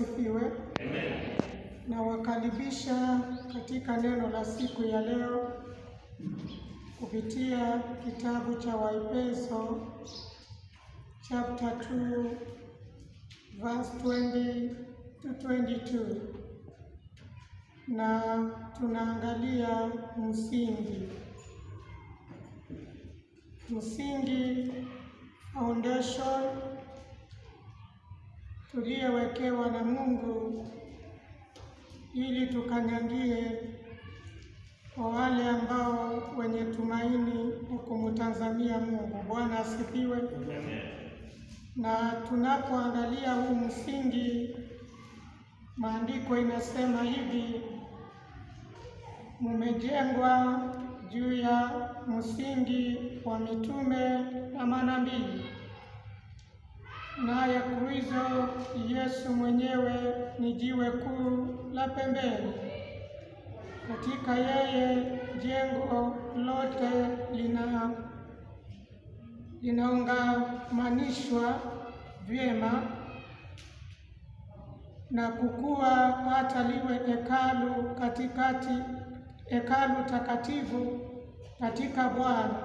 asifiwe. Amen. Nawakaribisha katika neno la siku ya leo kupitia kitabu cha Waefeso chapter 2 verse 20 to 22, na tunaangalia msingi foundation tuliyowekewa na Mungu ili tukanyangie kwa wale ambao wenye tumaini na kumtazamia Mungu. Bwana asifiwe. Na tunapoangalia huu msingi, maandiko inasema hivi: mumejengwa juu ya msingi wa mitume na manabii, naye Kristo Yesu mwenyewe ni jiwe kuu la pembeni. Katika yeye jengo lote linaungamanishwa vyema na kukua hata liwe hekalu takatifu katika Bwana.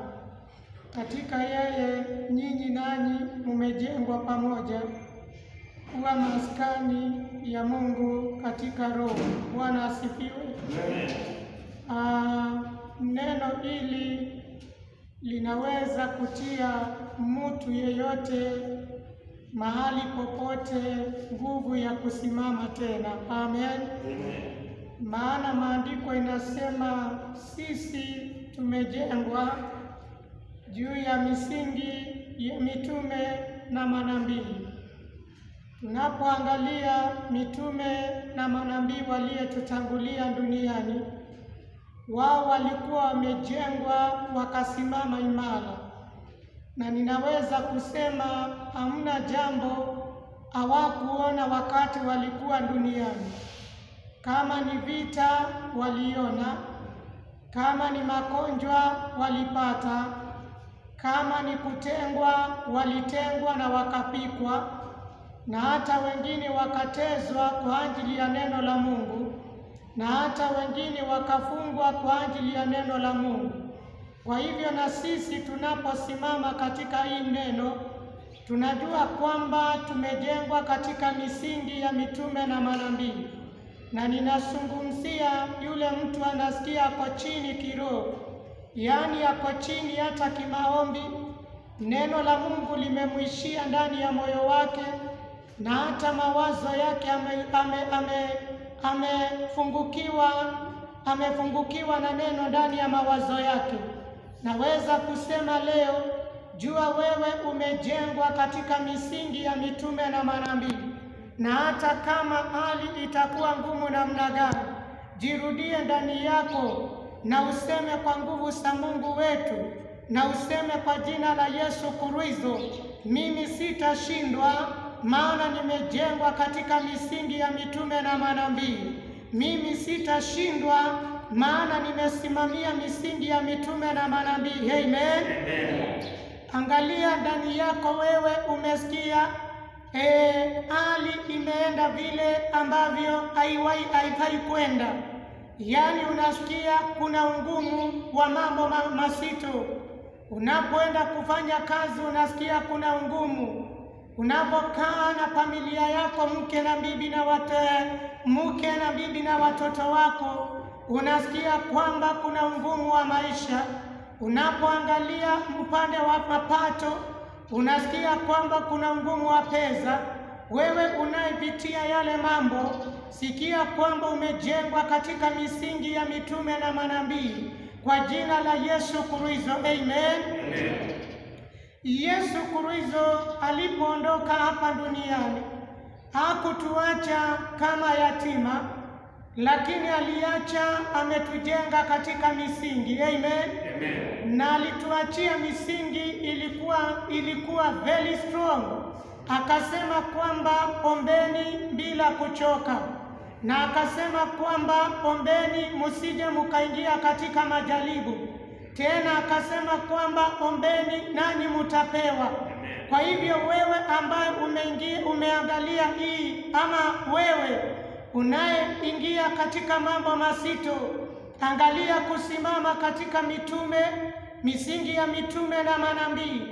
Katika yeye nyinyi nanyi mumejengwa pamoja kuwa maskani ya Mungu katika Roho. Bwana asifiwe. Neno hili linaweza kutia mtu yeyote mahali popote nguvu ya kusimama tena. Amen. Maana maandiko inasema sisi tumejengwa juu ya misingi ya mitume na manabii. Tunapoangalia mitume na manabii waliotutangulia duniani, wao walikuwa wamejengwa wakasimama imara, na ninaweza kusema hamna jambo hawakuona wakati walikuwa duniani. Kama ni vita waliona, kama ni magonjwa walipata, kama ni kutengwa walitengwa na wakapikwa, na hata wengine wakatezwa kwa ajili ya neno la Mungu, na hata wengine wakafungwa kwa ajili ya neno la Mungu. Kwa hivyo na sisi tunaposimama katika hii neno, tunajua kwamba tumejengwa katika misingi ya mitume na manabii. Na ninazungumzia yule mtu anasikia ako chini kiroho, yaani ako chini hata kimaombi, neno la Mungu limemwishia ndani ya moyo wake, na hata mawazo yake amefungukiwa na neno ndani ya mawazo yake. Naweza kusema leo, jua wewe umejengwa katika misingi ya mitume na manabii, na hata kama hali itakuwa ngumu namna gani, jirudie ndani yako na useme kwa nguvu za Mungu wetu, na useme kwa jina la Yesu Kristo, mimi sitashindwa, maana nimejengwa katika misingi ya mitume na manabii. Mimi sitashindwa, maana nimesimamia misingi ya mitume na manabii. Amen. Angalia ndani yako wewe, umesikia hali imeenda vile ambavyo haifai kwenda, yaani unasikia kuna ungumu wa mambo mazito. Unapoenda kufanya kazi unasikia kuna ungumu. Unapokaa na familia yako, mke na bibi na watoto wako, unasikia kwamba kuna ungumu wa maisha. Unapoangalia upande wa mapato, unasikia kwamba kuna ungumu wa pesa. Wewe unayepitia yale mambo, sikia kwamba umejengwa katika misingi ya mitume na manabii kwa jina la Yesu Kristo. Amen. Yesu Kristo alipoondoka hapa duniani hakutuacha kama yatima, lakini aliacha ametujenga katika misingi. Amen. Na alituachia misingi ilikuwa very strong. Akasema kwamba ombeni bila kuchoka, na akasema kwamba ombeni msije mkaingia katika majaribu. Tena akasema kwamba ombeni nanyi mtapewa. Kwa hivyo wewe ambaye umeangalia hii, ama wewe unayeingia katika mambo mazito, angalia kusimama katika misingi ya mitume na manabii.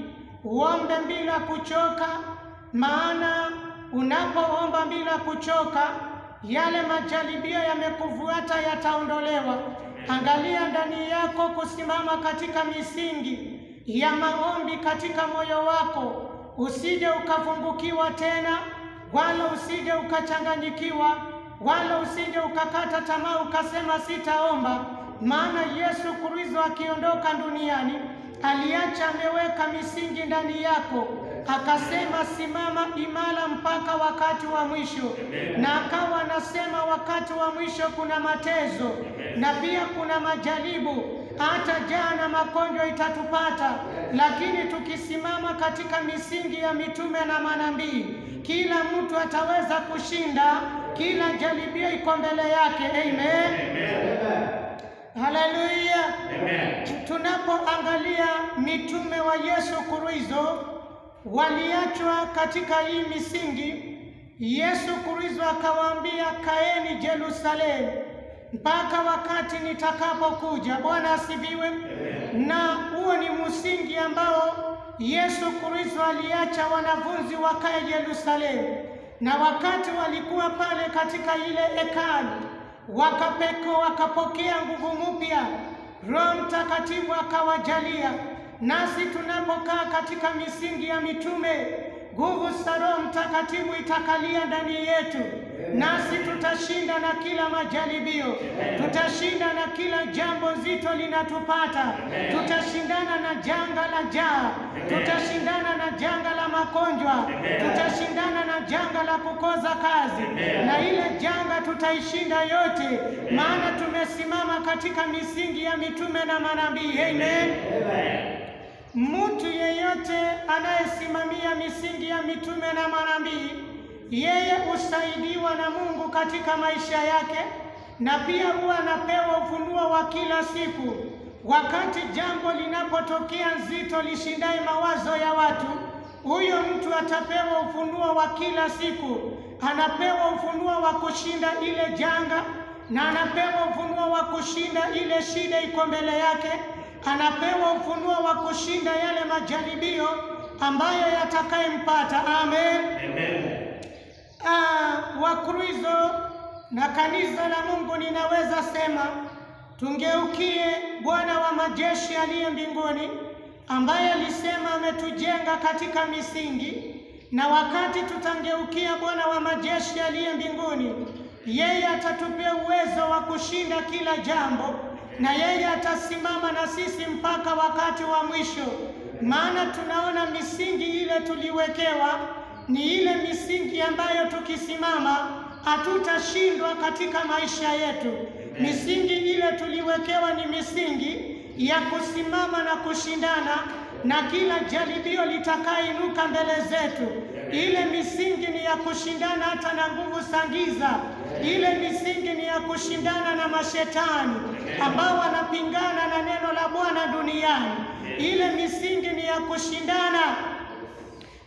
Uombe bila kuchoka, maana unapoomba bila kuchoka, yale majaribio yamekufuata yataondolewa. Angalia ndani yako kusimama katika misingi ya maombi katika moyo wako, usije ukafungukiwa tena, wala usije ukachanganyikiwa, wala usije ukakata tamaa ukasema sitaomba. Maana Yesu Kristo akiondoka duniani aliacha ameweka misingi ndani yako, akasema simama imara mpaka wakati wa mwisho. Na akawa anasema wakati wa mwisho kuna mateso na pia kuna majaribu, hata jana magonjwa itatupata, lakini tukisimama katika misingi ya mitume na manabii, kila mtu ataweza kushinda kila jaribio iko mbele yake. Amen, amen. Haleluya. Amen. Tunapoangalia mitume wa Yesu Kristo waliachwa katika hii misingi, Yesu Kristo akawaambia kaeni Yerusalemu mpaka wakati nitakapokuja. Bwana asifiwe. Na huo ni msingi ambao Yesu Kristo aliacha wanafunzi wakae Yerusalemu, na wakati walikuwa pale katika ile hekalu wakapokea nguvu mpya, Roho Mtakatifu akawajalia. Nasi tunapokaa katika misingi ya mitume, nguvu za Roho Mtakatifu itakalia ndani yetu, nasi tutashinda na kila majaribio, tutashinda na kila jambo zito linatupata, tutashindana na janga la njaa, tutashindana na janga la magonjwa, tutashindana na janga la kukosa kazi, na ile janga tutaishinda yote, maana tumesimama katika misingi ya mitume na manabii. Amen. Mtu yeyote anayesimamia misingi ya mitume na manabii, yeye usaidiwa na Mungu katika maisha yake, na pia huwa anapewa ufunuo wa kila siku. Wakati jambo linapotokea nzito lishindaye mawazo ya watu, huyo mtu atapewa ufunuo wa kila siku. Anapewa ufunuo wa kushinda ile janga, na anapewa ufunuo wa kushinda ile shida iko mbele yake, anapewa ufunuo wa kushinda yale majaribio ambayo yatakayempata. Amen, amen. Wakristo na kanisa la Mungu, ninaweza sema tungeukie Bwana wa majeshi aliye mbinguni, ambaye alisema ametujenga katika misingi. Na wakati tutangeukia Bwana wa majeshi aliye mbinguni, yeye atatupea uwezo wa kushinda kila jambo, na yeye atasimama na sisi mpaka wakati wa mwisho. Maana tunaona misingi ile tuliwekewa ni ile misingi ambayo tukisimama hatutashindwa katika maisha yetu. Misingi ile tuliwekewa ni misingi ya kusimama na kushindana na kila jaribio litakainuka mbele zetu. Ile misingi ni ya kushindana hata na nguvu za giza. Ile misingi ni ya kushindana na mashetani ambao wanapingana na neno la Bwana duniani. Ile misingi ni ya kushindana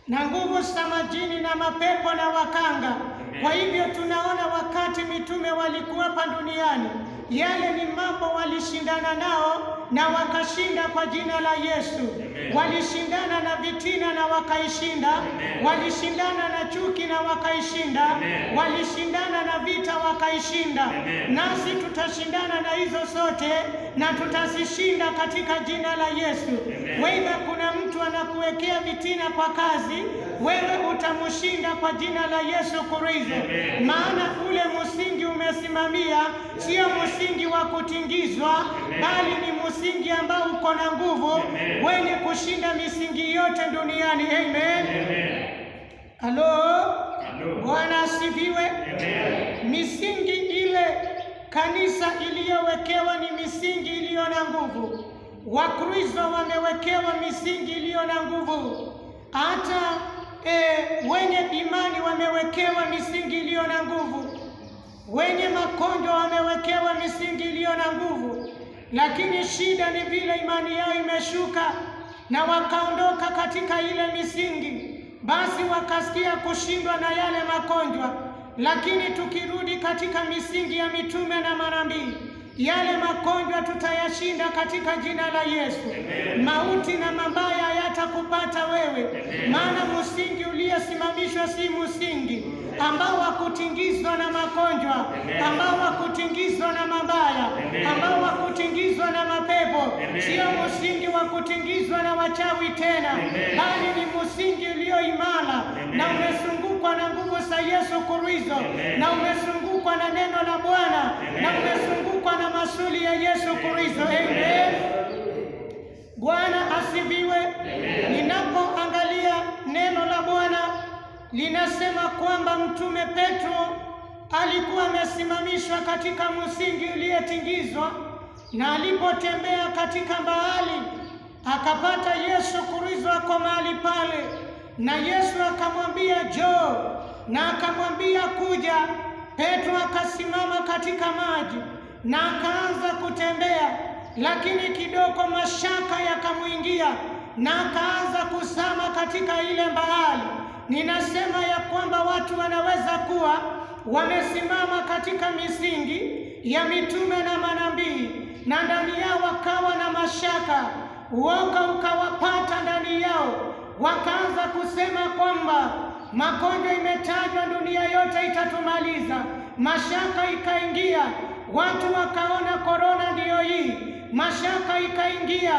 na nguvu za majini na mapepo na wakanga. Kwa hivyo tunaona wakati mitume walikuwa hapa duniani, yale ni mambo walishindana nao na wakashinda kwa jina la Yesu. Walishindana na vitina na wakaishinda. Walishindana na chuki na wakaishinda. Walishindana na vita wakaishinda. Nasi tutashindana na hizo zote na tutazishinda katika jina la Yesu. Wewe kuna mtu anakuwekea vitina kwa kazi, wewe utamshinda kwa jina la Yesu Kristo. Maana ule msingi umesimamia sio msingi wa kutingizwa, bali ni msingi ambao uko na nguvu, wenye kushinda misingi yote duniani. Amen. Halo. Bwana asifiwe. Misingi ile kanisa iliyowekewa ni misingi iliyo na nguvu. Wakristo wamewekewa misingi iliyo na nguvu. Hata wenye imani wamewekewa misingi iliyo na nguvu. Wenye magonjwa wamewekewa misingi iliyo na nguvu. Lakini shida ni vile imani yao imeshuka na wakaondoka katika ile misingi. basi wakasikia kushindwa na yale magonjwa. Lakini tukirudi katika misingi ya mitume na manabii, yale magonjwa tutayashinda katika jina la Yesu. Mauti na mabaya hayatakupata wewe, maana msingi uliosimamishwa si msingi ambao wakutingizwa na magonjwa, ambao wakutingizwa na mabaya, ambao wakutingizwa na mapepo. Sio msingi wa kutingizwa na wachawi tena, bali ni msingi ulio imara na umezungukwa na nguvu za Yesu Kristo, na umezungukwa na neno la Bwana, na umezungukwa na masuli ya Yesu Kristo. Amen. Bwana asifiwe. Ninapoangalia neno la Bwana linasema kwamba Mtume Petro alikuwa amesimamishwa katika msingi uliotingizwa, na alipotembea katika bahari akapata Yesu Kristo ako mahali pale, na Yesu akamwambia njoo, na akamwambia kuja. Petro akasimama katika maji na akaanza kutembea, lakini kidogo mashaka yakamuingia na akaanza kuzama katika ile bahari. Ninasema ya kwamba watu wanaweza kuwa wamesimama katika misingi ya mitume na manabii, na ndani yao wakawa na mashaka, uoga ukawapata ndani yao, wakaanza kusema kwamba magonjwa imetajwa, dunia yote itatumaliza. Mashaka ikaingia, watu wakaona korona ndiyo hii. Mashaka ikaingia,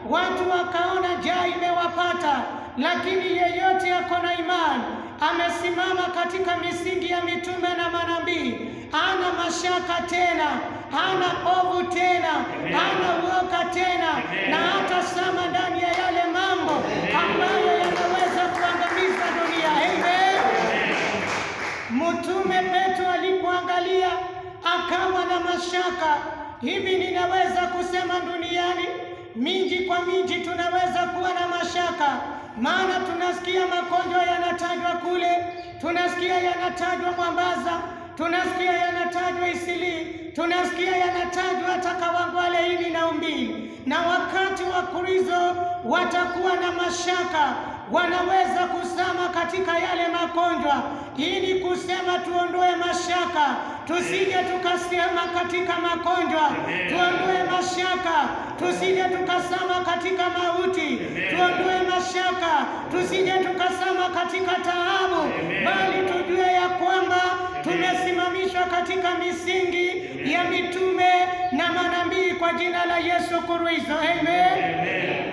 watu wakaona njaa imewapata. Lakini yeyote ako na imani, amesimama katika misingi ya mitume na manabii, hana mashaka tena, hana hofu tena, hana uoga tena, na hata sama ndani ya yale mambo ambayo yanaweza kuangamiza dunia. Amen. Mtume Petro alipoangalia akawa na mashaka. Hivi ninaweza kusema duniani miji kwa miji tunaweza kuwa na mashaka, maana tunasikia magonjwa yanatajwa kule, tunasikia yanatajwa Mombasa, tunasikia yanatajwa Isili, tunasikia yanatajwa hata Kawangwale hili na Umbili. Na wakati wa Kristo watakuwa na mashaka, wanaweza kusama katika yale magonjwa. Ili kusema tuondoe mashaka, tusije tukasema katika magonjwa, tuondoe mashaka, tusije tukasama katika mauti, tuondoe mashaka, tusije tukasama katika taabu, bali tujue ya kwamba tumesimamishwa katika misingi ya mitume na manabii kwa jina la Yesu Kristo. Amen.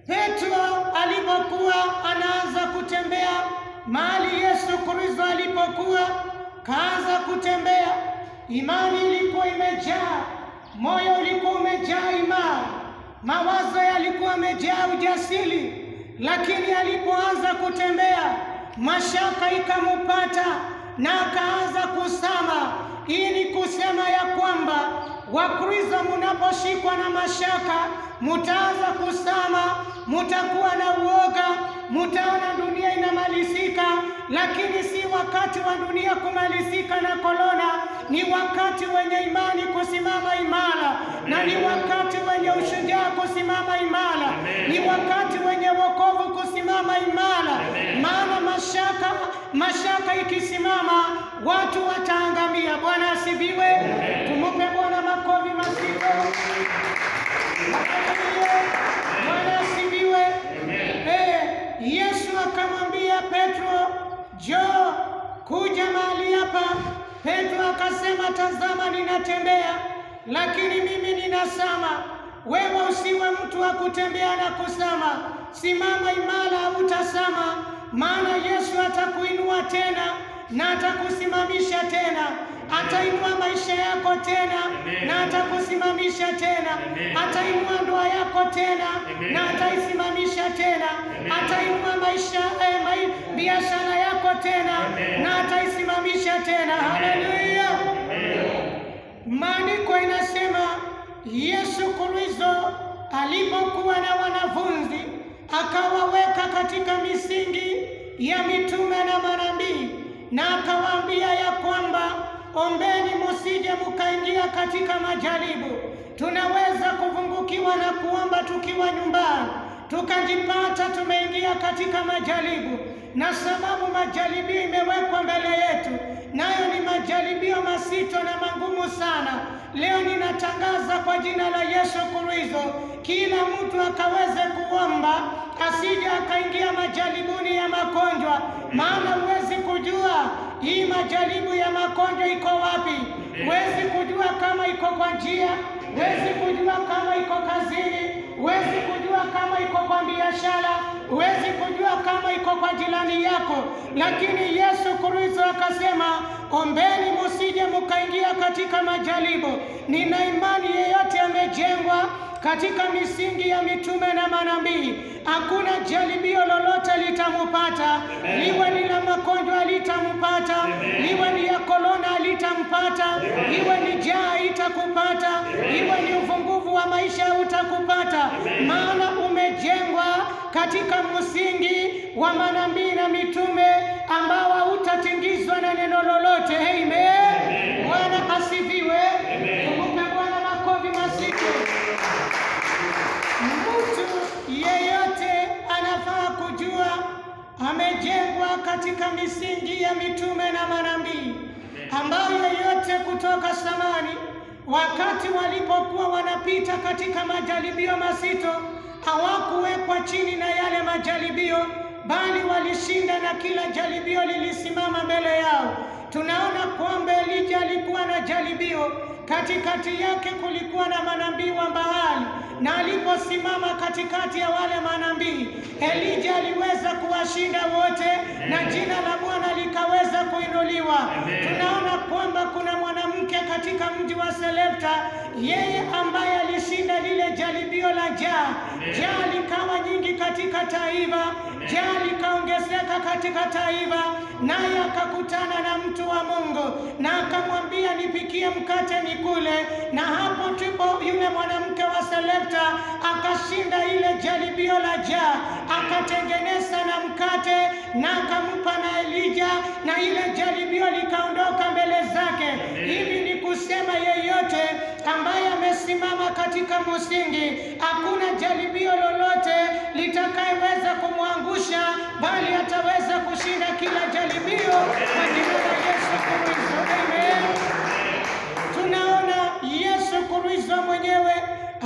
Petro alipokuwa anaanza kutembea mahali Yesu Kristo alipokuwa, kaanza kutembea, imani ilikuwa imejaa, moyo ulikuwa umejaa imani, mawazo yalikuwa yamejaa ujasiri. Lakini alipoanza kutembea, mashaka ikamupata na akaanza kusama. Ili kusema ya kwamba Wakristo munaposhikwa na mashaka, mutaanza kusama, mutakuwa na uoga, mutaona dunia inamalizika. Lakini si wakati wa dunia kumalizika na korona, ni wakati wenye imani kusimama imara, na ni wakati wenye ushujaa kusimama imara, ni wakati wenye wokovu kusimama imara. Maana mashaka ikisimama, watu wataangamia. Bwana asifiwe. Tumupe Bwana makofi mazito. Bwana asifiwe. Yesu akamwambia Petro, njoo, kuja mahali hapa. Petro akasema, tazama ninatembea, lakini mimi ninasama. Wewe usiwe mtu wa kutembea na kusama. Simama imara, utasama, maana Yesu atakuinua tena na atakusimamisha tena. Atainua maisha yako tena na atakusimamisha tena. Atainua ndoa yako tena na ataisimamisha tena. Atainua biashara yako tena na ataisimamisha tena. Haleluya. Maandiko inasema Yesu Kristo alipokuwa na wanafunzi akawaweka katika misingi ya mitume na manabii, na akawaambia ya kwamba ombeni musije mukaingia katika majaribu. Tunaweza kuvungukiwa na kuomba tukiwa nyumbani, tukajipata tumeingia katika majaribu. na sababu majaribio imewekwa mbele yetu, nayo ni majaribio mazito na magumu sana. Leo ninatangaza kwa jina la Yesu Kristo, kila mtu akaweze kuomba asije akaingia majaribuni ya magonjwa, maana huwezi kujua hii majaribu ya magonjwa iko wapi. Huwezi kujua kama iko kwa njia, huwezi kujua kama iko kazini, huwezi kujua kama iko kwa biashara, huwezi kujua kama iko kwa jirani yako. Lakini Yesu Kristo akasema, ombeni msije mkaingia katika majaribu. Nina imani yeyote amejengwa katika misingi ya mitume na manabii, hakuna jaribio lolote litamupata. Liwe ni la magonjwa litampata, liwe ni ya korona litampata, liwe ni njaa itakupata, liwe ni ufunguvu wa maisha utakupata, maana umejengwa katika msingi wa manabii na mitume ambao hautatingizwa na neno lolote. Amen. Bwana asifiwe. Tumupe Bwana makofi mazito. Mtu yeyote anafaa kujua amejengwa katika misingi ya mitume na manabii, ambayo yote kutoka zamani, wakati walipokuwa wanapita katika majaribio mazito, hawakuwekwa chini na yale majaribio, bali walishinda na kila jaribio lilisimama mbele yao. Tunaona kwamba Elija alikuwa na jaribio, katikati yake kulikuwa na manabii wa Baali, na aliposimama katikati ya wale manabii, Elija aliweza kuwashinda wote na jina la Bwana likaweza kuinuliwa. Tunaona kwamba kuna mwanamke katika mji wa Sarepta, yeye ambaye alishinda lile jaribio la njaa. Njaa likawa nyingi katika taifa, njaa likaongezeka katika taifa, naye akakutana na mtu wa Mungu na akamwambia, nipikie mkate nikule. Na hapo ndipo yule mwanamke wa Sarepta akashinda ile jaribio la njaa, akatengeneza na mkate na akampa na Elija, na ile jaribio likaondoka mbele zake. Hivi ni kusema yeyote ambaye amesimama katika msingi, hakuna jaribio lolote litakayeweza kumwangusha, bali ataweza kushinda kila jaribio kwa jina la Yesu Kristo. Amen. Tunaona Yesu Kristo mwenyewe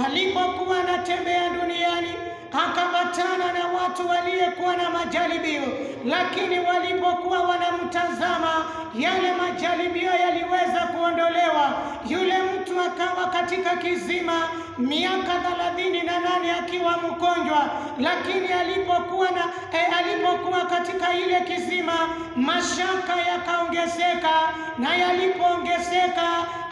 alipokuwa anatembea duniani akapatana na watu waliyekuwa na majaribio, lakini walipokuwa wanamtazama, yale majaribio yaliweza kuondolewa. Yule mtu akawa katika kizima miaka 38 akiwa mgonjwa, lakini alipokuwa katika ile kizima, mashaka yakaongezeka, na yalipoongezeka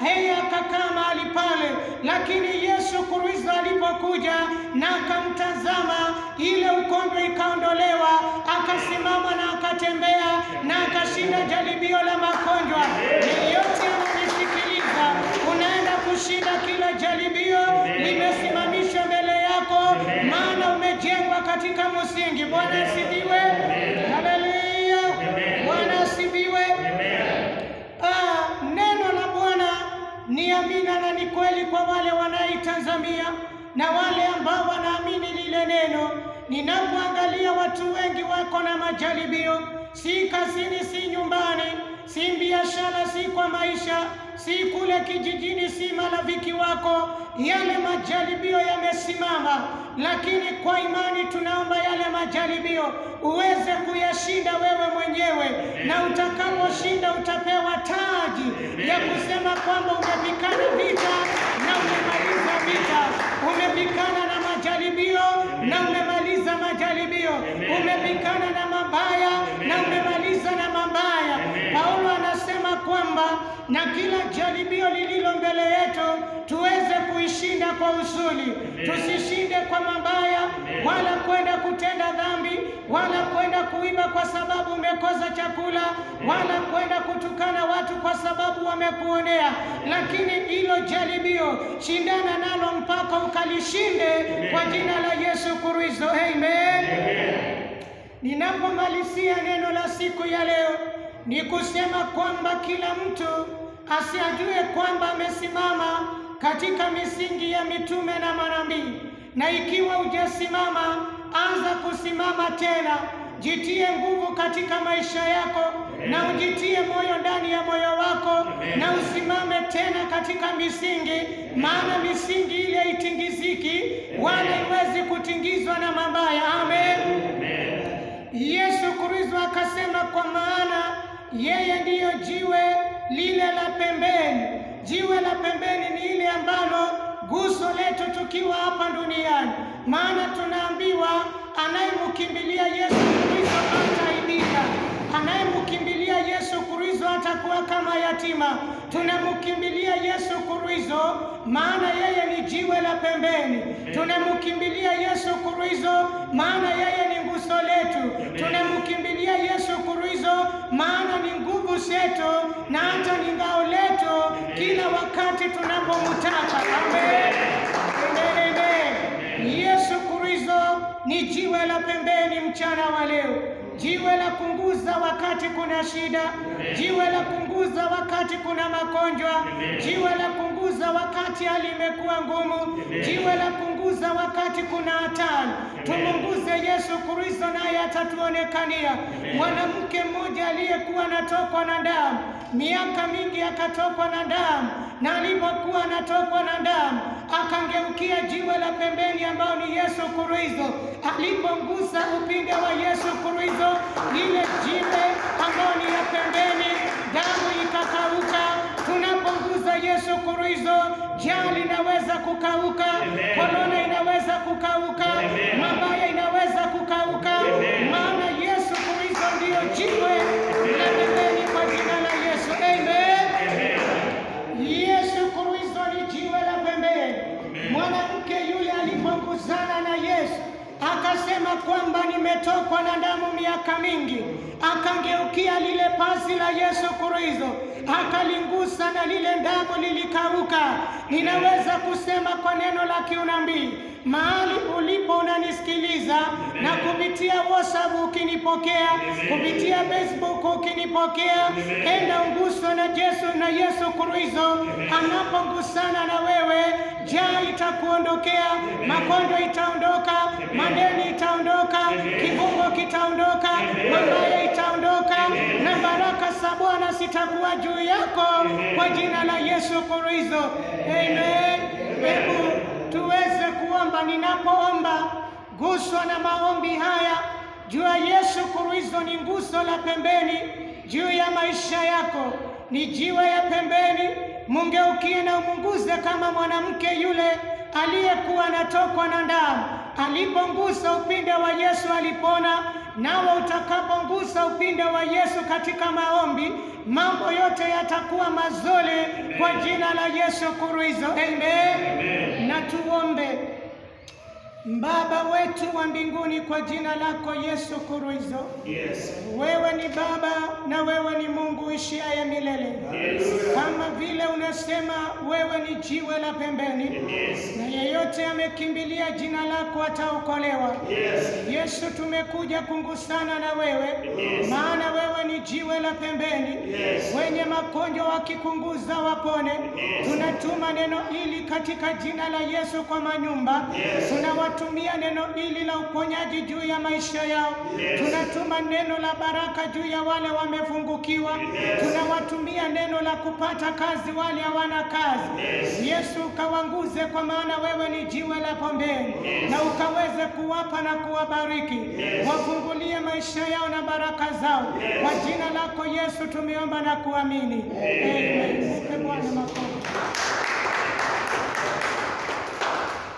yeye akakaa mahali pale. Lakini Yesu Kristo alipokuja na akamtazama, ile ugonjwa ikaondolewa, akasimama na akatembea na akashinda jaribio la magonjwa. Yeyote ananisikiliza, unaenda kushinda kila jaribio limesimamishwa mbele yako, maana umejengwa katika msingi. Bwana asifiwe. Haleluya. Bwana asifiwe. Neno la Bwana ni amina na ni kweli kwa wale wanaitazamia na wale ambao wanaamini lile neno. Ninapoangalia watu wengi wako na majaribio, si kazini, si nyumbani, si biashara, si kwa maisha, si kule kijijini, si marafiki wako, yale majaribio yamesimama. Lakini kwa imani tunaomba yale majaribio uweze kuyashinda wewe mwenyewe, na utakaposhinda utapewa taji ya kusema kwamba umepigana vita na umemaliza vita. Umepigana na majaribio na umemaliza majaribio. Umepigana na mabaya na umemaliza na mabaya. Paulo anasema kwamba na kila jaribio lililo mbele yetu tuweze kuishinda kwa usuli. Tusishinde kwa mabaya, wala kwenda kutenda dhambi, wala kwenda kuiba kwa sababu umekosa chakula, wala kwenda kutukana watu kwa sababu wamekuonea. Lakini hilo jaribio shindana nalo mpaka ukalishinde kwa jina la Yesu Kristo. Amen. Ninapomalizia neno la siku ya leo, ni kusema kwamba kila mtu asiajue kwamba amesimama katika misingi ya mitume na manabii. Na ikiwa hujasimama, anza kusimama tena. jitie nguvu katika maisha yako, na ujitie moyo ndani ya moyo wako, na usimame tena katika misingi, maana misingi ile itingiziki wala iwezi kutingizwa na mabaya. Amen. Yesu Kristo akasema, kwa maana yeye ndiyo jiwe lile la pembeni. Jiwe la pembeni ni ile ambalo guso letu tukiwa hapa duniani, maana tunaambiwa anayemkimbilia Yesu Kristo hataibika. Anayemkimbilia Yesu Kristo atakuwa kama yatima. Tunamkimbilia Yesu Kristo maana yeye ni jiwe la pembeni. Tunamkimbilia Yesu Kristo maana yeye ni nguzo letu. Tunamkimbilia Yesu Kristo maana ni nguvu zetu na hata ni ngao letu kila wakati tunapomtaka. Amen. Yesu Kristo ni jiwe la pembeni mchana wa leo. Jiwe la kunguza wakati kuna shida, jiwe la kunguza wakati kuna magonjwa, jiwe la kunguza wakati hali imekuwa ngumu, jiwe la kunguza wakati kuna hatari. Tumunguze Yesu Kristo naye atatuonekania. Mwanamke mmoja aliyekuwa anatokwa na damu miaka mingi, akatokwa na damu, na alipokuwa anatokwa na damu akangeukia jiwe la pembeni ambao ni Yesu Kristo. Alipongusa upinde wa Yesu Kristo, ile jiwe ambao ni ya pembeni, damu ikakauka. Tunaponguza Yesu Kristo, njaa linaweza kukauka, korona inaweza kukauka, mabaya inaweza kukauka, maana Yesu Kristo ndiyo jiwe la pembeni kwa jina la Yesu. Amen. Yesu Kristo ni jiwe la pembeni. Mwanamke yule aliponguzana na Yesu akasema kwamba nimetokwa na damu miaka mingi, akangeukia lile pasi la Yesu Kristo, akalingusa na lile damu lilikauka. Ninaweza kusema kwa neno la kiunabii, mahali ulipo unanisikiliza, na kupitia WhatsApp ukinipokea, kupitia Facebook ukinipokea, enda unguswe na Yesu Kristo. Anapongusana na wewe, njaa itakuondokea, magonjwa itaondoka, madeni itaondoka, kifungo kitaondoka, mabaya itaondoka, na baraka za Bwana zitakuwa juu yako kwa jina la Yesu Kristo. Amen. Hebu tuweze kuomba. Ninapoomba, guswa na maombi haya. Jua Yesu Kristo ni nguzo la pembeni juu ya maisha yako, ni jiwe ya pembeni. Mungeukie na umunguze kama mwanamke yule aliyekuwa anatokwa na damu. Alipongusa upinde wa Yesu alipona. Nawe utakapongusa upinde wa Yesu katika maombi, mambo yote yatakuwa mazuri kwa jina la Yesu Kristo. Amen. Na tuombe. Baba wetu wa mbinguni, kwa jina lako Yesu Kristo, wewe ni Baba na wewe ni Mungu ishiaye milele. Kama vile unasema wewe ni jiwe la pembeni, na yeyote amekimbilia jina lako ataokolewa. Yesu, tumekuja kungusana na wewe, maana wewe ni jiwe la pembeni. Wenye magonjwa wakikunguza wapone. Tunatuma neno hili katika jina la Yesu kwa manyumba. Tunawatumia neno hili la uponyaji juu ya maisha yao. Tunatuma neno la baraka juu ya wale wamefungukiwa. Tunawatumia neno la kupata kazi wale hawana kazi. Yesu, ukawanguze kwa maana wewe ni jiwe la pembeni, na ukaweze kuwapa na kuwabariki. Wafungulie maisha yao na baraka zao. Kwa jina lako Yesu tumeomba na kuamini. Amen.